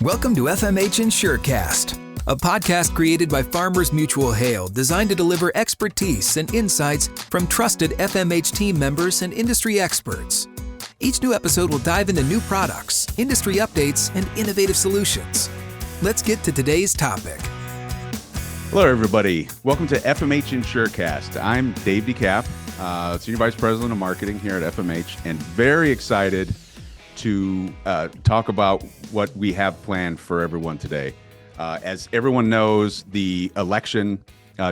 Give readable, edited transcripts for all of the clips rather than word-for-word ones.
Welcome to FMH Insurecast, a podcast created by Farmers Mutual Hail designed to deliver expertise and insights from trusted FMH team members and industry experts. Each new episode will dive into new products, industry updates, and innovative solutions. Let's get to today's topic. Hello, everybody. Welcome to FMH Insurecast. I'm Dave DeCap, Senior Vice President of Marketing here at FMH, and very excited to talk about what we have planned for everyone today. As everyone knows, the election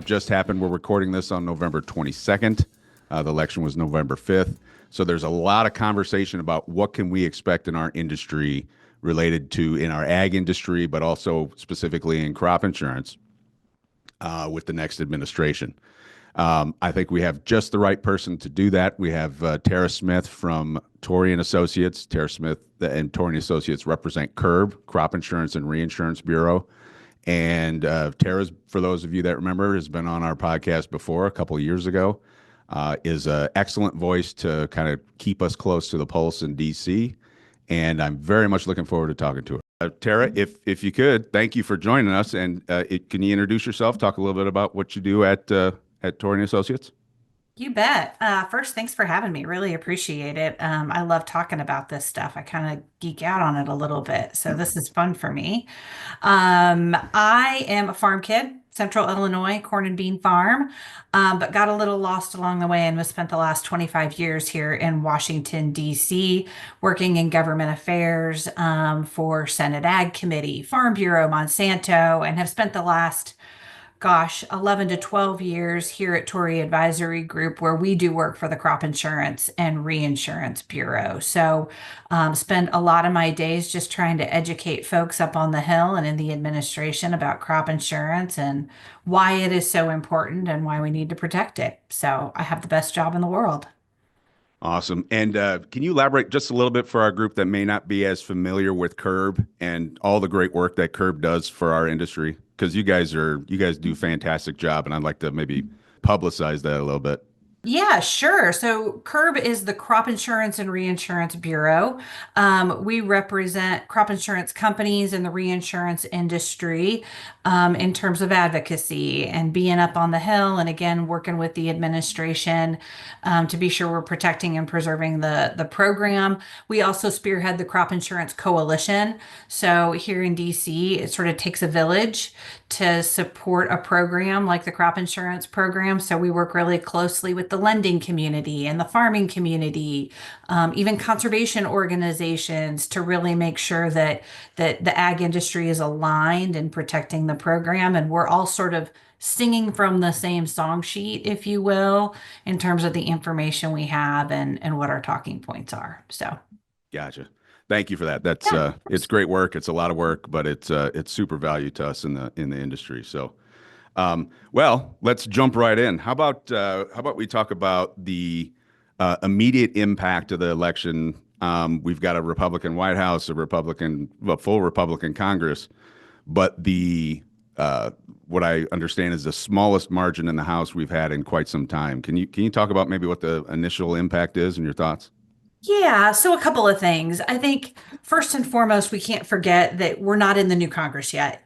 just happened. We're recording this on November 22nd. The election was November 5th. So there's a lot of conversation about what can we expect in our industry related to in our ag industry, but also specifically in crop insurance with the next administration. I think we have just the right person to do that. We have Tara Smith from Torrey & Associates. Tara Smith and Torrey & Associates represent CURB, Crop Insurance and Reinsurance Bureau. And Tara's, for those of you that remember, has been on our podcast before a couple of years ago, is an excellent voice to kind of keep us close to the pulse in D.C., and I'm very much looking forward to talking to her. Tara, if you could, thank you for joining us, and can you introduce yourself, talk a little bit about what you do at Torrey & Associates? You bet. First, thanks for having me. Really appreciate it. I love talking about this stuff. I kind of geek out on it a little bit, so this is fun for me. I am a farm kid, Central Illinois, corn and bean farm, but got a little lost along the way and was spent the last 25 years here in Washington, D.C., working in government affairs for Senate Ag Committee, Farm Bureau, Monsanto, and have spent the last 11 to 12 years here at Torrey Advisory Group, where we do work for the Crop Insurance and Reinsurance Bureau. So spend a lot of my days just trying to educate folks up on the Hill and in the administration about crop insurance and why it is so important and why we need to protect it. So I have the best job in the world. Awesome. And can you elaborate just a little bit for our group that may not be as familiar with CURB and all the great work that CURB does for our industry? Because you guys do a fantastic job, and I'd like to maybe publicize that a little bit. Yeah, sure. So CURB is the Crop Insurance and Reinsurance Bureau. We represent crop insurance companies in the reinsurance industry in terms of advocacy and being up on the Hill, and again, working with the administration to be sure we're protecting and preserving the program. We also spearhead the Crop Insurance Coalition. So here in DC, it sort of takes a village to support a program like the crop insurance program. So we work really closely with the lending community and the farming community, even conservation organizations, to really make sure that the ag industry is aligned in protecting the program. And we're all sort of singing from the same song sheet, if you will, in terms of the information we have and what our talking points are. So, gotcha. Thank you for that. That's it's great work. It's a lot of work, but it's super value to us in the industry. So, well, let's jump right in. How about we talk about the immediate impact of the election? We've got a Republican White House, a full Republican Congress, but the what I understand is the smallest margin in the House we've had in quite some time. Can you talk about maybe what the initial impact is and your thoughts? yeah, so a couple of things. I think first and foremost, we can't forget that we're not in the new Congress yet.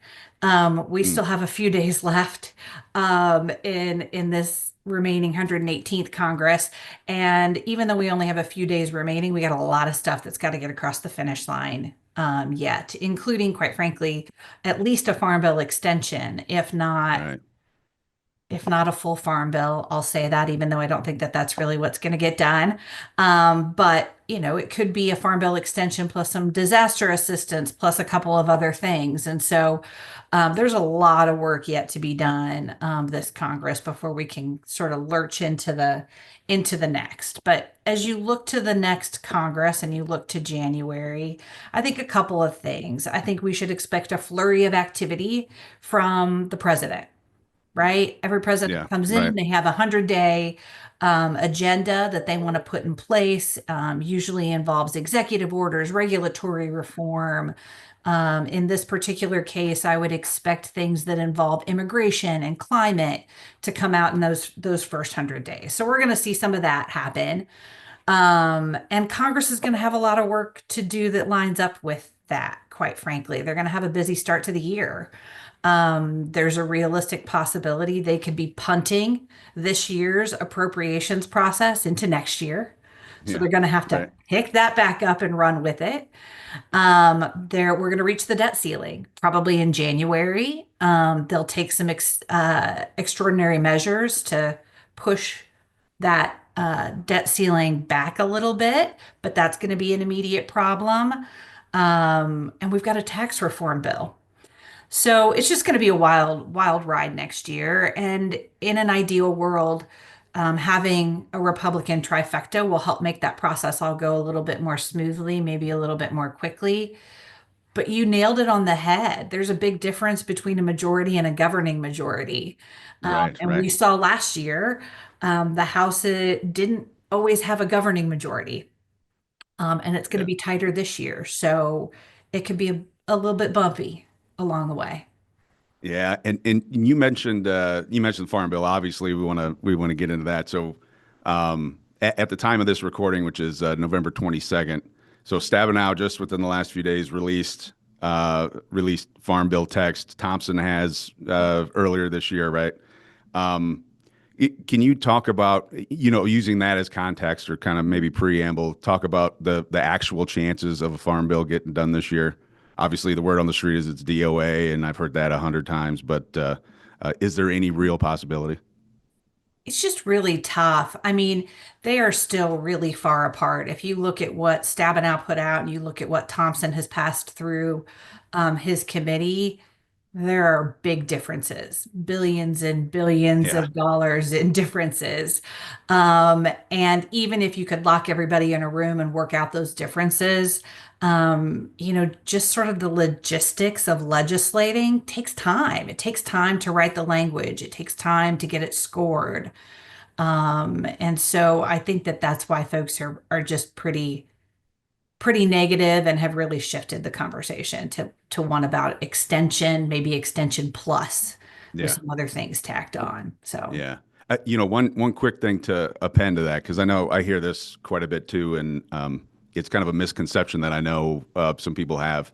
We still have a few days left in this remaining 118th Congress. And even though we only have a few days remaining, we got a lot of stuff that's got to get across the finish line yet, including, quite frankly, at least a farm bill extension, if not. Right. If not a full farm bill, I'll say that, even though I don't think that that's really what's going to get done. But, it could be a farm bill extension plus some disaster assistance plus a couple of other things. And so there's a lot of work yet to be done this Congress before we can sort of lurch into the next. But as you look to the next Congress and you look to January, I think a couple of things. I think we should expect a flurry of activity from the president. Right? Every president comes in, they have a 100-day agenda that they want to put in place, usually involves executive orders, regulatory reform. In this particular case, I would expect things that involve immigration and climate to come out in those first 100 days. So we're going to see some of that happen. And Congress is going to have a lot of work to do that lines up with that, quite frankly. They're going to have a busy start to the year. There's a realistic possibility they could be punting this year's appropriations process into next year. So Yeah. they're going to have to Right. pick that back up and run with it. We're going to reach the debt ceiling probably in January. They'll take some extraordinary measures to push that debt ceiling back a little bit, but that's going to be an immediate problem. And we've got a tax reform bill. So it's just going to be a wild, wild ride next year. And in an ideal world, having a Republican trifecta will help make that process all go a little bit more smoothly, maybe a little bit more quickly. But you nailed it on the head. There's a big difference between a majority and a governing majority. Right. And Right. we saw last year the House didn't always have a governing majority. And it's going to Yeah. be tighter this year. So it could be a little bit bumpy along the way. Yeah, and you mentioned the Farm Bill. Obviously, we want to get into that. So, at the time of this recording, which is November 22nd, so Stabenow just within the last few days released Farm Bill text. Thompson has earlier this year, right? Um, can you talk about, using that as context or kind of maybe preamble, talk about the actual chances of a farm bill getting done this year? Obviously, the word on the street is it's DOA, and I've heard that 100 times, but is there any real possibility? It's just really tough. I mean, they are still really far apart. If you look at what Stabenow put out and you look at what Thompson has passed through his committee, there are big differences, billions and billions Yeah. of dollars in differences. And even if you could lock everybody in a room and work out those differences, just sort of the logistics of legislating takes time. It takes time to write the language. It takes time to get it scored. And so I think that that's why folks are just pretty negative and have really shifted the conversation to one about extension, maybe extension plus with Yeah. some other things tacked on. So Yeah. One quick thing to append to that, because I know I hear this quite a bit too, and it's kind of a misconception that I know some people have,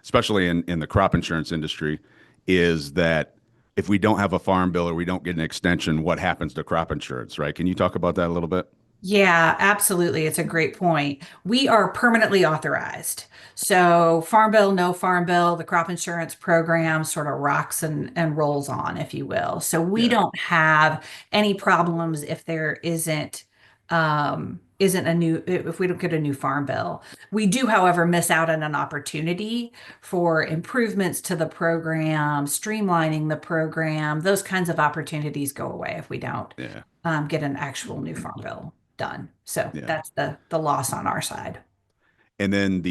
especially in the crop insurance industry, is that if we don't have a farm bill or we don't get an extension, what happens to crop insurance, right? Can you talk about that a little bit? yeah, absolutely. It's a great point. We are permanently authorized. So farm bill, no farm bill, the crop insurance program sort of rocks and rolls on, if you will. So we Yeah. don't have any problems if there isn't a new if we don't get a new farm bill. We do, however, miss out on an opportunity for improvements to the program, streamlining the program. Those kinds of opportunities go away if we don't Yeah. get an actual new farm bill done. So Yeah. that's the loss on our side. And then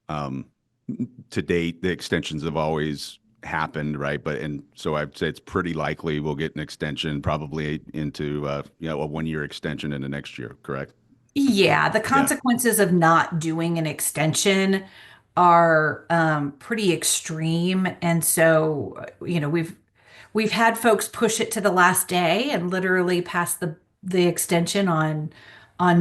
um, to date, the extensions have always happened, right? And so I'd say it's pretty likely we'll get an extension, probably into a 1 year extension into next year, correct? Yeah, the Yeah. consequences of not doing an extension are pretty extreme. And so, we've had folks push it to the last day and literally pass the extension on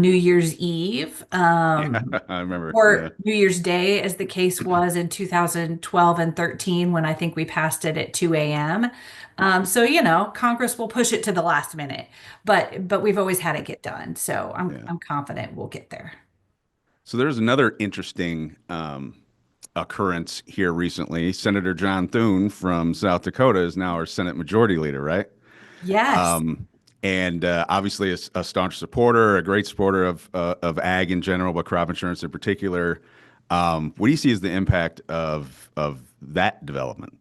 New Year's Eve. Yeah. I remember. Yeah. Or New Year's Day, as the case was in 2012 and 13, when I think we passed it at 2 a.m. So, Congress will push it to the last minute, but we've always had it get done. So I'm Yeah. I'm confident we'll get there. So there's another interesting occurrence here recently. Senator John Thune from South Dakota is now our Senate Majority Leader, right? Yes. And obviously a staunch supporter, a great supporter of ag in general, but crop insurance in particular. What do you see as the impact of that development?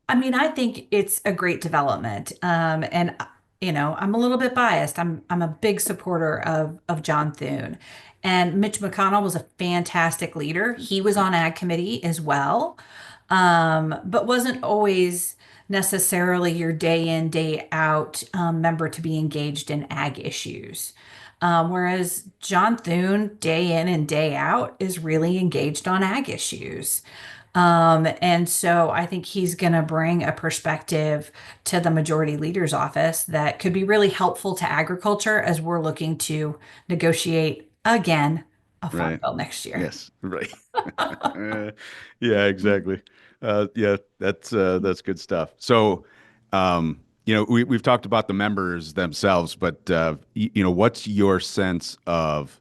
I mean, I think it's a great development. And I'm a little bit biased. I'm a big supporter of John Thune. And Mitch McConnell was a fantastic leader. He was on Ag Committee as well, but wasn't always necessarily your day in, day out member to be engaged in ag issues. Whereas John Thune, day in and day out, is really engaged on ag issues. And so I think he's going to bring a perspective to the majority leader's office that could be really helpful to agriculture as we're looking to negotiate again a farm Right. bill next year. Yes. Right. Yeah, exactly. Yeah, that's good stuff. So, we've talked about the members themselves, but what's your sense of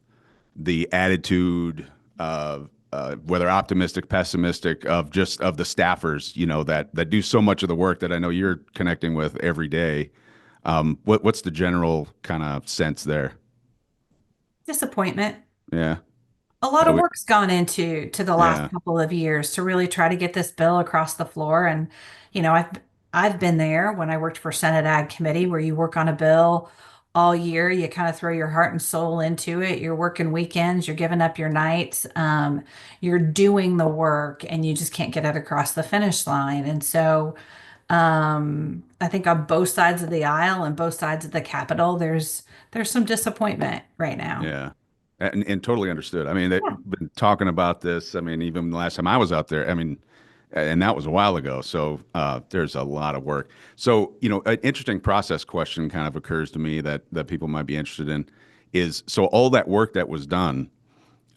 the attitude of whether optimistic, pessimistic, of just of the staffers, that do so much of the work that I know you're connecting with every day. What's the general kind of sense there? Disappointment. Yeah. A lot Yeah. of work's gone into the last Yeah. couple of years to really try to get this bill across the floor. And, I've been there when I worked for Senate Ag Committee where you work on a bill all year. You kind of throw your heart and soul into it. You're working weekends, you're giving up your nights, you're doing the work, and you just can't get it across the finish line. And so I think on both sides of the aisle and both sides of the Capitol, there's some disappointment right now. Yeah. And totally understood. I mean, they've Yeah. been talking about this. I mean, even the last time I was out there, I mean, and that was a while ago. So there's a lot of work. So, an interesting process question kind of occurs to me that people might be interested in is, so all that work that was done,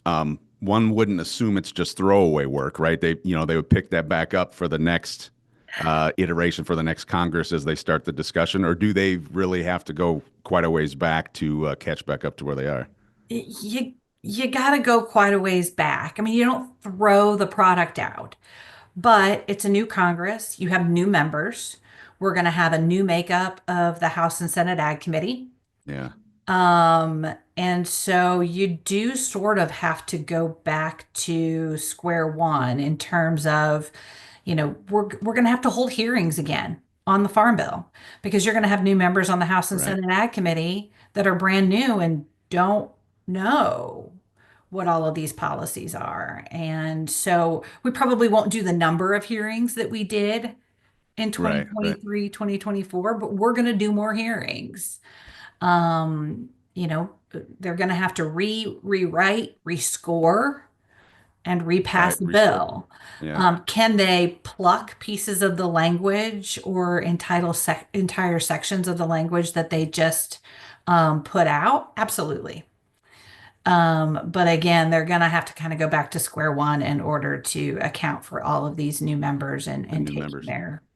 one wouldn't assume it's just throwaway work, right? They would pick that back up for the next iteration, for the next Congress as they start the discussion, or do they really have to go quite a ways back to catch back up to where they are? You got to go quite a ways back. I mean, you don't throw the product out, but it's a new Congress. You have new members. We're going to have a new makeup of the House and Senate Ag Committee. Yeah. And so you do sort of have to go back to square one in terms of, we're going to have to hold hearings again on the Farm Bill because you're going to have new members on the House and Right. Senate Ag Committee that are brand new and don't know what all of these policies are. And so we probably won't do the number of hearings that we did in Right. Right. 2023, 2024, but we're going to do more hearings. They're going to have to rewrite, rescore, and Right. repass a Restore. bill. Yeah. Can they pluck pieces of the language or entire sections of the language that they just put out? Absolutely. But again, they're going to have to kind of go back to square one in order to account for all of these new members The and new taking members.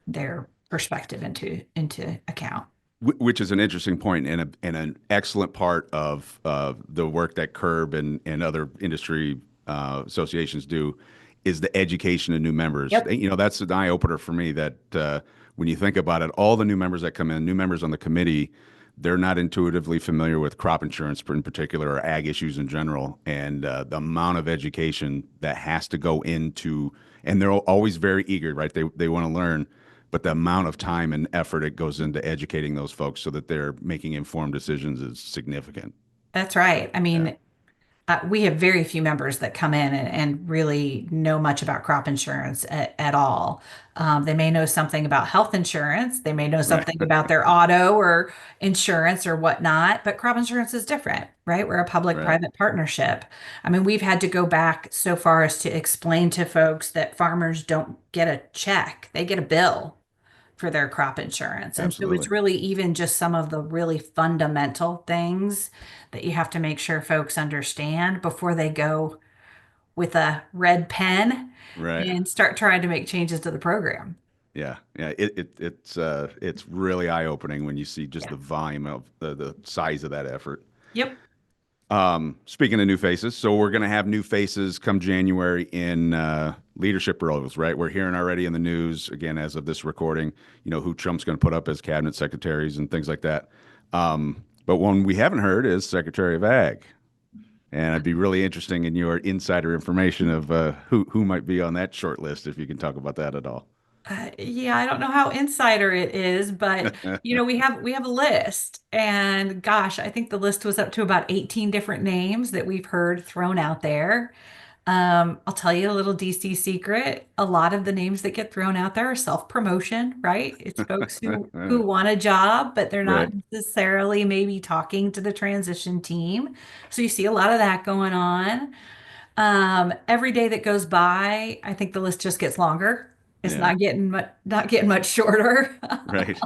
their perspective into account. Which is an interesting point and an excellent part of the work that CURB and other industry associations do is the education of new members. Yep. That's an eye opener for me that when you think about it, all the new members that come in, new members on the committee, they're not intuitively familiar with crop insurance in particular or ag issues in general. And the amount of education that has to go into, and they're always very eager, right? They want to learn, but the amount of time and effort it goes into educating those folks so that they're making informed decisions is significant. That's right. I Yeah. mean, we have very few members that come in and really know much about crop insurance at all. They may know something about health insurance. They may know Right. something about their auto or insurance or whatnot, but crop insurance is different, right? We're a Right. public-private partnership. I mean, we've had to go back so far as to explain to folks that farmers don't get a check, they get a bill for their crop insurance. And so it's Absolutely. really even just some of the really fundamental things that you have to make sure folks understand before they go with a red pen Right. and start trying to make changes to the program. Yeah. Yeah. It's really eye opening when you see just Yeah. the volume of the size of that effort. Yep. Speaking of new faces, so we're going to have new faces come January in leadership roles, right? We're hearing already in the news, again, as of this recording, who Trump's going to put up as cabinet secretaries and things like that. But one we haven't heard is Secretary of Ag. And I'd be really interesting in your insider information of who might be on that short list, if you can talk about that at all. Yeah, I don't know how insider it is, but we have a list, and gosh, I think the list was up to about 18 different names that we've heard thrown out there. I'll tell you a little DC secret. A lot of the names that get thrown out there are self-promotion, right? It's folks who want a job, but they're not Right. necessarily maybe talking to the transition team. So you see a lot of that going on. Every day that goes by, I think the list just gets longer. It's Yeah. not getting much shorter. Right.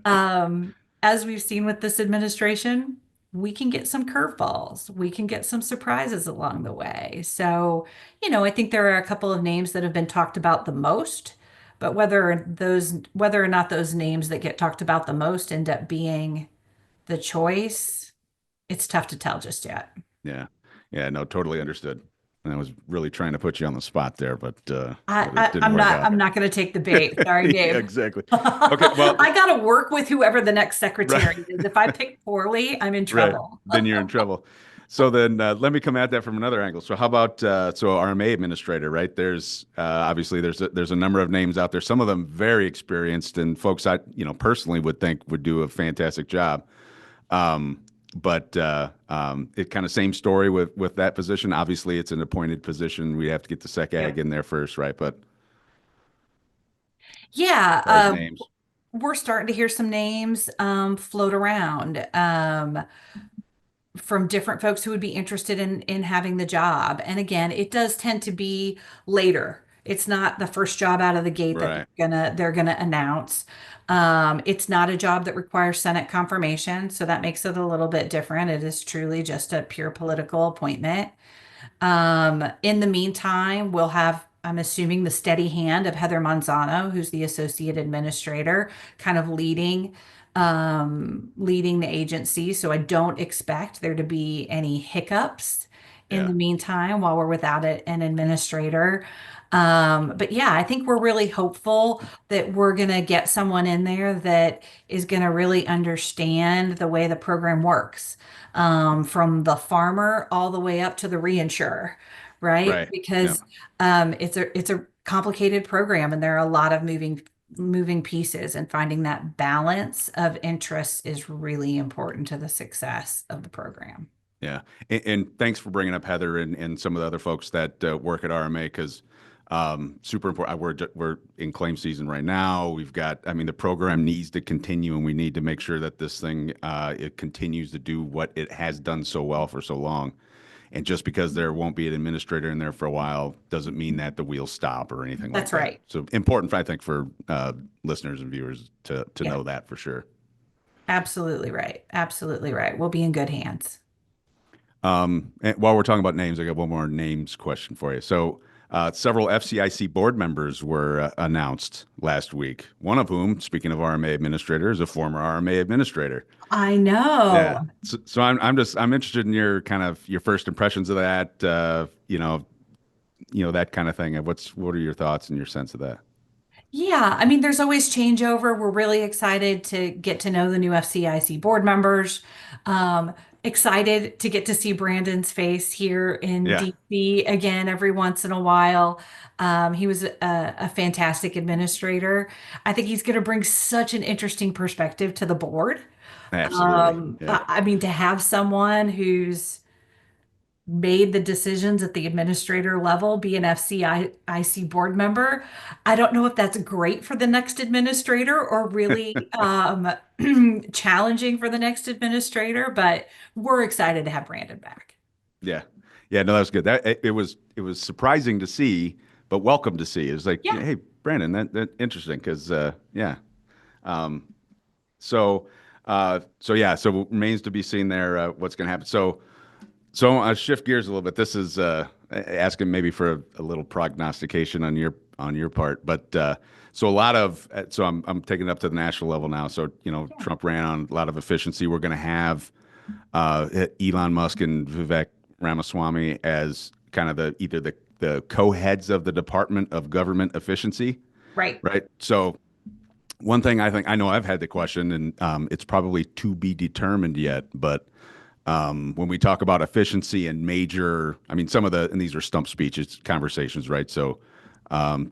Um, as we've seen with this administration. we can get some curveballs. We can get some surprises along the way. So, I think there are a couple of names that have been talked about the most, but whether or not those names that get talked about the most end up being the choice, it's tough to tell just yet. Yeah. Yeah, no, totally understood. And I was really trying to put you on the spot there, I, but it I didn't I'm work not out. I'm not going to take the bait. Sorry, Yeah, Dave. exactly. Okay, well, I got to work with whoever the next right. secretary is. If I pick poorly, I'm in Right. trouble. Then you're in trouble. So then let me come at that from another angle. So how about so RMA administrator, right? There's obviously there's a number of names out there. Some of them very experienced and folks I personally would think would do a fantastic job. Um, but it kind of same story with that position. Obviously, it's an appointed position. We have to get the SecAg Yep. in there first, right? But as Yeah, far as names, we're starting to hear some names float around. From different folks who would be interested in having the job. And again, it does tend to be later. It's not the first job out of the gate that right? they're gonna announce. It's not a job that requires Senate confirmation, so that makes it a little bit different. It is truly just a pure political appointment. In the meantime, we'll have, I'm assuming, the steady hand of Heather Manzano, who's the associate administrator, kind of leading the agency. So I don't expect there to be any hiccups in Yeah, the meantime while we're without an administrator. But yeah, I think we're really hopeful that we're going to get someone in there that is going to really understand the way the program works, from the farmer all the way up to the reinsurer, right? right. Yeah, Because it's a complicated program and there are a lot of moving pieces, and finding that balance of interests is really important to the success of the program. yeah. And thanks for bringing up Heather and some of the other folks that work at RMA because super important. We're in claim season right now. We've got, I mean, the program needs to continue, and we need to make sure that this thing it continues to do what it has done so well for so long. And just because there won't be an administrator in there for a while doesn't mean that the wheels stop or anything like That's that. right. So important, I think, for listeners and viewers to Yeah, know that for sure. absolutely right. Absolutely right. We'll be in good hands. And while we're talking about names, I got one more names question for you. So, several FCIC board members were announced last week. One of whom, speaking of RMA administrator, is a former RMA administrator. I Yeah. know. So I'm interested in your kind of your first impressions of that. That kind of thing. What are your thoughts and your sense of that? Yeah, I mean, there's always changeover. We're really excited to get to know the new FCIC board members. Excited to get to see Brandon's face here in Yeah. DC again every once in a while. He was a fantastic administrator. I think he's going to bring such an interesting perspective to the board. Absolutely. Yeah. I mean, to have someone who's made the decisions at the administrator level be an FCIC board member. I don't know if that's great for the next administrator or really challenging for the next administrator, but we're excited to have Brandon back. Yeah. Yeah, no, that was good. It was surprising to see, but welcome to see. It was like, Yeah. hey, Brandon, that interesting because yeah. Um, so yeah, so remains to be seen there what's going to happen. So I'll shift gears a little bit. This is asking maybe for a little prognostication on your part, but so a lot of so I'm taking it up to the national level now. So Trump ran on a lot of efficiency. We're going to have Elon Musk and Vivek Ramaswamy as kind of either the co-heads of the Department of Government Efficiency, Right. right? So one thing I know I've had the question, and it's probably to be determined yet, but when we talk about efficiency and major, I mean, and these are stump speeches, conversations, right? So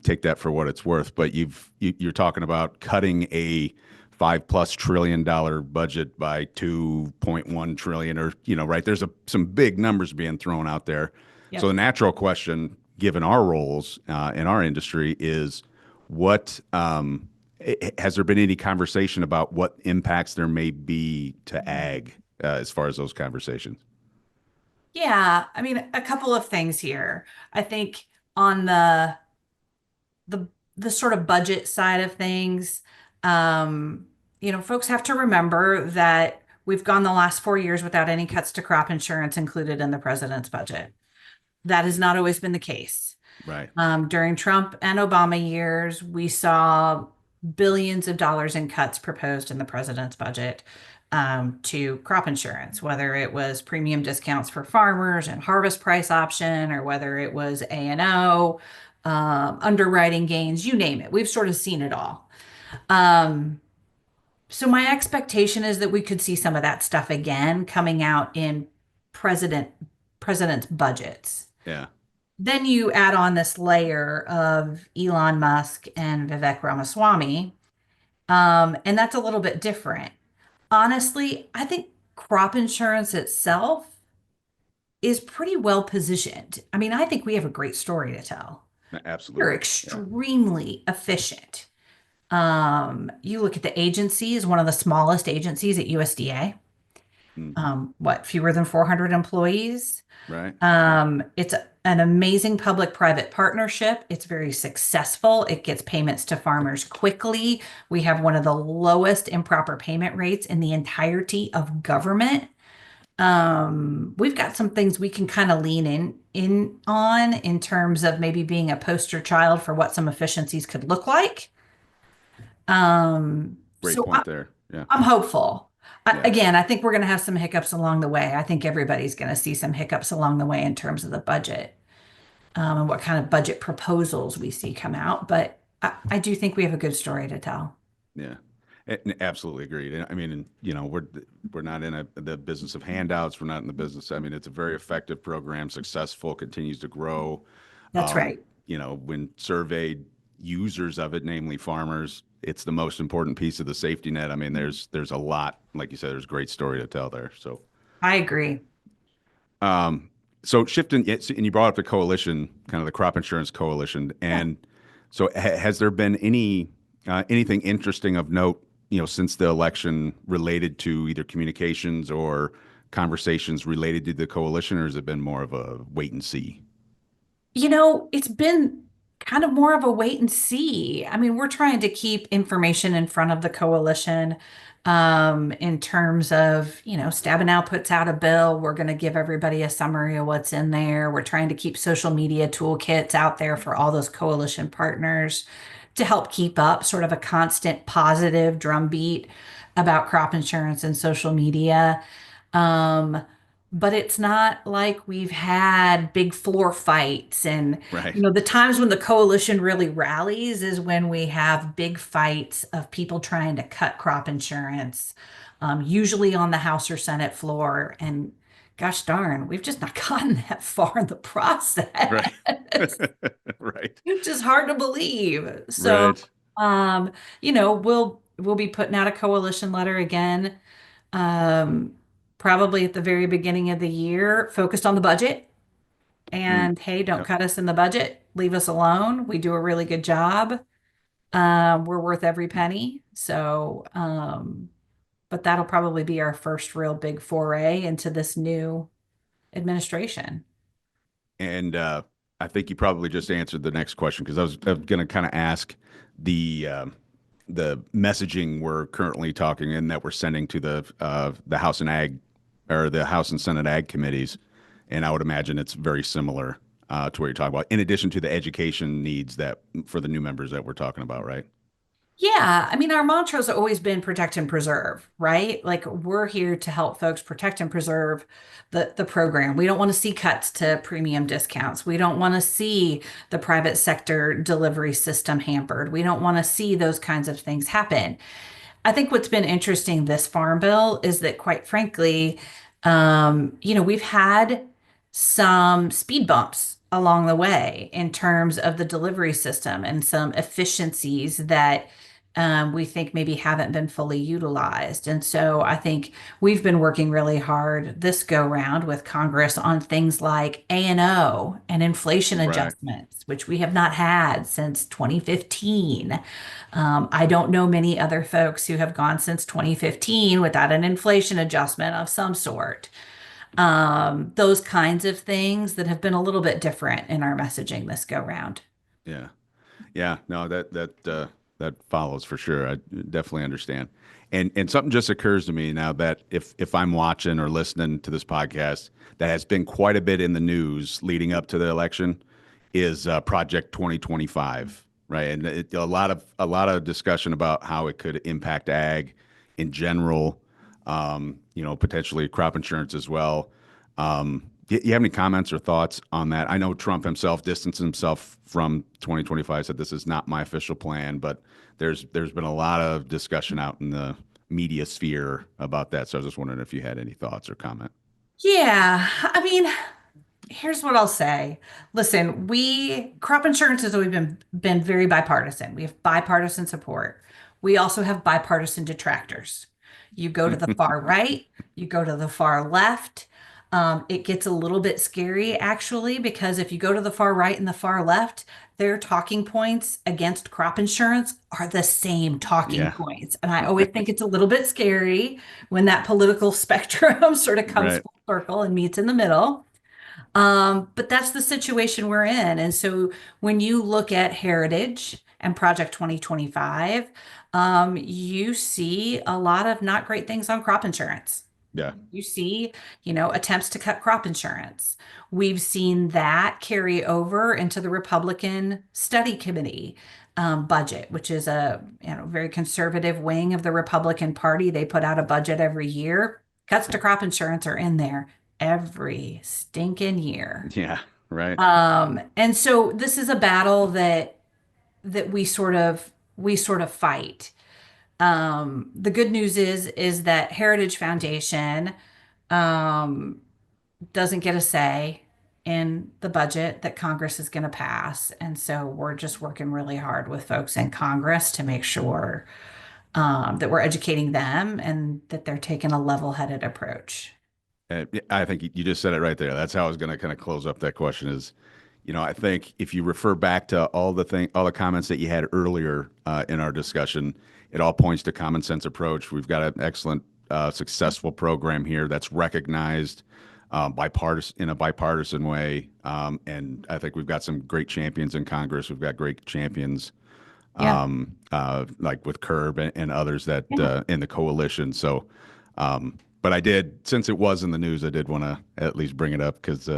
take that for what it's worth. But you're talking about cutting a $5+ trillion budget by 2.1 trillion, or right? There's some big numbers being thrown out there. So Yep. the natural question, given our roles in our industry, is what has there been any conversation about what impacts there may be to ag as far as those conversations? Yeah, I mean, a couple of things here. I think on the sort of budget side of things, folks have to remember that we've gone the last 4 years without any cuts to crop insurance included in the president's budget. That has not always been the case. Right. During Trump and Obama years, we saw billions of dollars in cuts proposed in the president's budget to crop insurance, whether it was premium discounts for farmers and harvest price option, or whether it was A&O, underwriting gains, you name it. We've sort of seen it all. Um, so my expectation is that we could see some of that stuff again coming out in president president's budgets. Yeah. Then you add on this layer of Elon Musk and Vivek Ramaswamy, and that's a little bit different. Honestly, I think crop insurance itself is pretty well positioned. I mean, I think we have a great story to tell. We're Absolutely. Yeah. extremely efficient. You look at the agency is one of the smallest agencies at USDA. Hmm. What, fewer than 400 employees? Right. It's an amazing public-private partnership. It's very successful. It gets payments to farmers quickly. We have one of the lowest improper payment rates in the entirety of government. We've got some things we can kind of lean in on in terms of maybe being a poster child for what some efficiencies could look like. Great So point there. Yeah. I'm hopeful. Yeah. Again, I think we're going to have some hiccups along the way. I think everybody's going to see some hiccups along the way in terms of the budget, and what kind of budget proposals we see come out. But I do think we have a good story to tell. Yeah. Absolutely agreed. And I mean, and, we're not in the business of handouts. We're not in the business. I mean, it's a very effective program, successful, continues to grow. That's right. When surveyed users of it, namely farmers, it's the most important piece of the safety net. I mean, there's a lot, like you said, there's a great story to tell there. So, I agree. so shifting, and you brought up the coalition, kind of the crop insurance coalition, and so has there been anything interesting of note, since the election related to either communications or conversations related to the coalition, or has it been more of a wait and see? It's been kind of more of a wait and see. I mean, we're trying to keep information in front of the coalition, in terms of, Stabenow puts out a bill. We're going to give everybody a summary of what's in there. We're trying to keep social media toolkits out there for all those coalition partners to help keep up sort of a constant positive drumbeat about crop insurance and social media. Um, but it's not like we've had big floor fights. And, Right. the times when the coalition really rallies is when we have big fights of people trying to cut crop insurance, usually on the House or Senate floor. And gosh darn, we've just not gotten that far in the process. Right. Right. Which is hard to believe. So, Right. we'll be putting out a coalition letter again, um, probably at the very beginning of the year, focused on the budget. Mm. And hey, don't Yep. cut us in the budget. Leave us alone. We do a really good job. We're worth every penny. So, but that'll probably be our first real big foray into this new administration. And I think you probably just answered the next question, because I was going to kind of ask the messaging we're currently talking and that we're sending to the House and Ag, or the House and Senate Ag committees, and I would imagine it's very similar to what you're talking about, in addition to the education needs that for the new members that we're talking about, right? Yeah, I mean, our mantra's always been protect and preserve, right? Like we're here to help folks protect and preserve the program. We don't want to see cuts to premium discounts. We don't want to see the private sector delivery system hampered. We don't want to see those kinds of things happen. I think what's been interesting this farm bill is that, quite frankly, we've had some speed bumps along the way in terms of the delivery system and some efficiencies that we think maybe haven't been fully utilized. And so I think we've been working really hard this go round with Congress on things like A&O and inflation Right. adjustments, which we have not had since 2015. I don't know many other folks who have gone since 2015 without an inflation adjustment of some sort. Those kinds of things that have been a little bit different in our messaging this go round. Yeah. Yeah. No, that follows for sure. I definitely understand. And something just occurs to me now that if I'm watching or listening to this podcast, that has been quite a bit in the news leading up to the election, is Project 2025, right? And a lot of discussion about how it could impact ag in general, potentially crop insurance as well. You have any comments or thoughts on that? I know Trump himself distanced himself from 2025, said this is not my official plan, but there's been a lot of discussion out in the media sphere about that. So I was just wondering if you had any thoughts or comment. Yeah, I mean, here's what I'll say. Listen, we crop insurance has always been very bipartisan. We have bipartisan support. We also have bipartisan detractors. You go to the far right, you go to the far left. It gets a little bit scary actually, because if you go to the far right and the far left, their talking points against crop insurance are the same talking Yeah, points. And I always think it's a little bit scary when that political spectrum sort of comes right. full circle and meets in the middle. But that's the situation we're in. And so when you look at Heritage and Project 2025, you see a lot of not great things on crop insurance. Yeah, You see, attempts to cut crop insurance. We've seen that carry over into the Republican Study Committee budget, which is a very conservative wing of the Republican Party. They put out a budget every year. Cuts to crop insurance are in there every stinking year. yeah, right. And so this is a battle that we sort of fight. The good news is that Heritage Foundation um, doesn't get a say in the budget that Congress is going to pass. And so we're just working really hard with folks in Congress to make sure that we're educating them and that they're taking a level-headed approach. I think you just said it right there. That's how I was going to kind of close up that question is, I think if you refer back to all the comments that you had earlier in our discussion, it all points to common sense approach. We've got an excellent, successful program here that's recognized bipartisan in a bipartisan way, and I think we've got some great champions in Congress. We've got great champions Yeah. like with Curb and others that Yeah. in the coalition. So, but I did, since it was in the news, I did want to at least bring it up because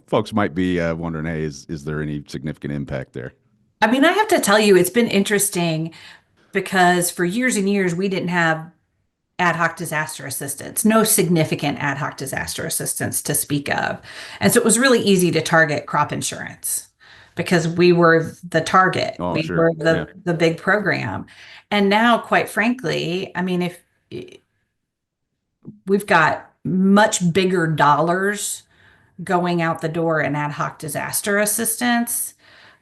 folks might be wondering, hey, is there any significant impact there? I mean, I have to tell you, it's been interesting because for years and years, we didn't have ad hoc disaster assistance, no significant ad hoc disaster assistance to speak of. And so it was really easy to target crop insurance because we were the target. Oh, We sure, were yeah, the big program. And now, quite frankly, I mean, if we've got much bigger dollars going out the door in ad hoc disaster assistance,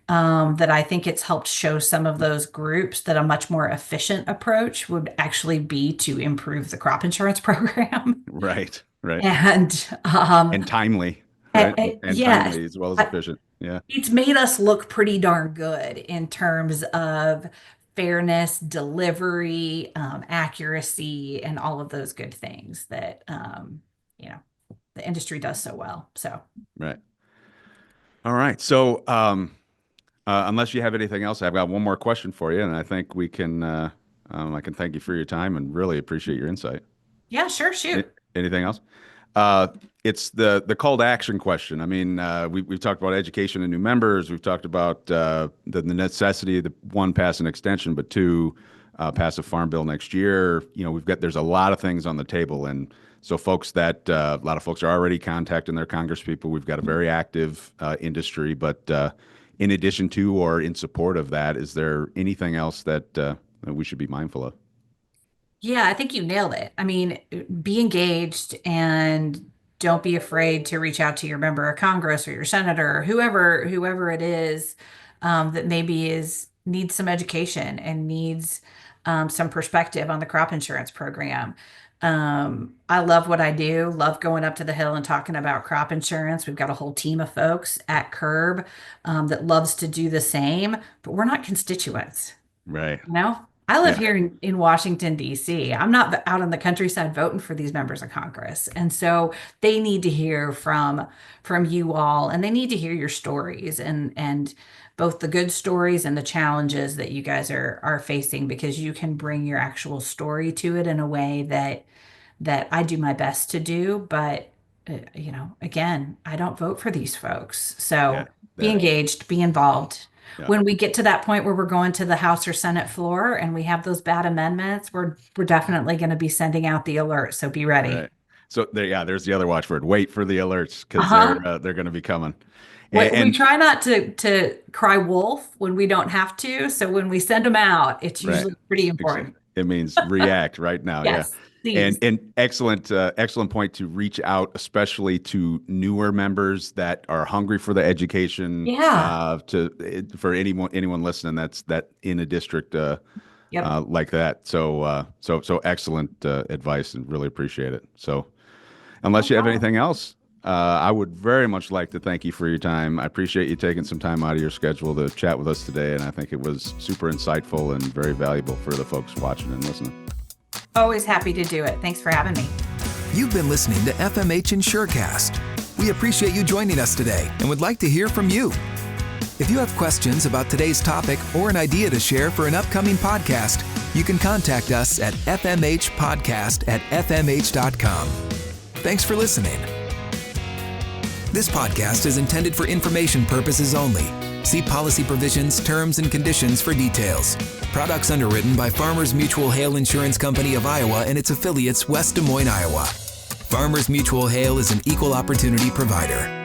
that I think it's helped show some of those groups that a much more efficient approach would actually be to improve the crop insurance program. right, right, And and timely, right, and yes, timely as well as I- efficient. Yeah, it's made us look pretty darn good in terms of fairness, delivery, accuracy, and all of those good things that you know the industry does so well. So. right. All right. So, unless you have anything else, I've got one more question for you, and I think we can. I can thank you for your time and really appreciate your insight. Yeah, sure, shoot. Anything else? Uh, it's the call to action question. I mean, we've talked about education and new members. We've talked about the necessity of the one, pass an extension, but two, pass a farm bill next year. There's a lot of things on the table, and so a lot of folks are already contacting their Congress people. We've got a very active industry, but in addition to or in support of that, is there anything else that we should be mindful of? Yeah, I think you nailed it. I mean, be engaged and don't be afraid to reach out to your member of Congress or your senator or whoever it is that maybe is needs some education and needs some perspective on the crop insurance program. I love what I do, love going up to the Hill and talking about crop insurance. We've got a whole team of folks at Curb that loves to do the same, but we're not constituents, Right. you know? I live Yeah. here in Washington, D.C. I'm not out in the countryside voting for these members of Congress. And so they need to hear from you all, and they need to hear your stories and both the good stories and the challenges that you guys are facing, because you can bring your actual story to it in a way that I do my best to do. But again, I don't vote for these folks. Yeah. So be Yeah. engaged, be involved. Yeah. When we get to that point where we're going to the House or Senate floor and we have those bad amendments, we're definitely going to be sending out the alert. So be ready. Right. So there, yeah, there's the other watchword. Wait for the alerts because Uh-huh. they're going to be coming. We And try not to cry wolf when we don't have to. So when we send them out, it's right. usually pretty important. It means react right now. Yeah. Yes, please. And excellent point to reach out, especially to newer members that are hungry for the education. Yeah. For anyone listening, that in a district Yep. like that. So excellent advice, and really appreciate it. So unless No you have problem. anything else, I would very much like to thank you for your time. I appreciate you taking some time out of your schedule to chat with us today, and I think it was super insightful and very valuable for the folks watching and listening. Always happy to do it. Thanks for having me. You've been listening to FMH Insurecast. We appreciate you joining us today and would like to hear from you. If you have questions about today's topic or an idea to share for an upcoming podcast, you can contact us at fmhpodcast@fmh.com. Thanks for listening. This podcast is intended for information purposes only. See policy provisions, terms, and conditions for details. Products underwritten by Farmers Mutual Hail Insurance Company of Iowa and its affiliates, West Des Moines, Iowa. Farmers Mutual Hail is an equal opportunity provider.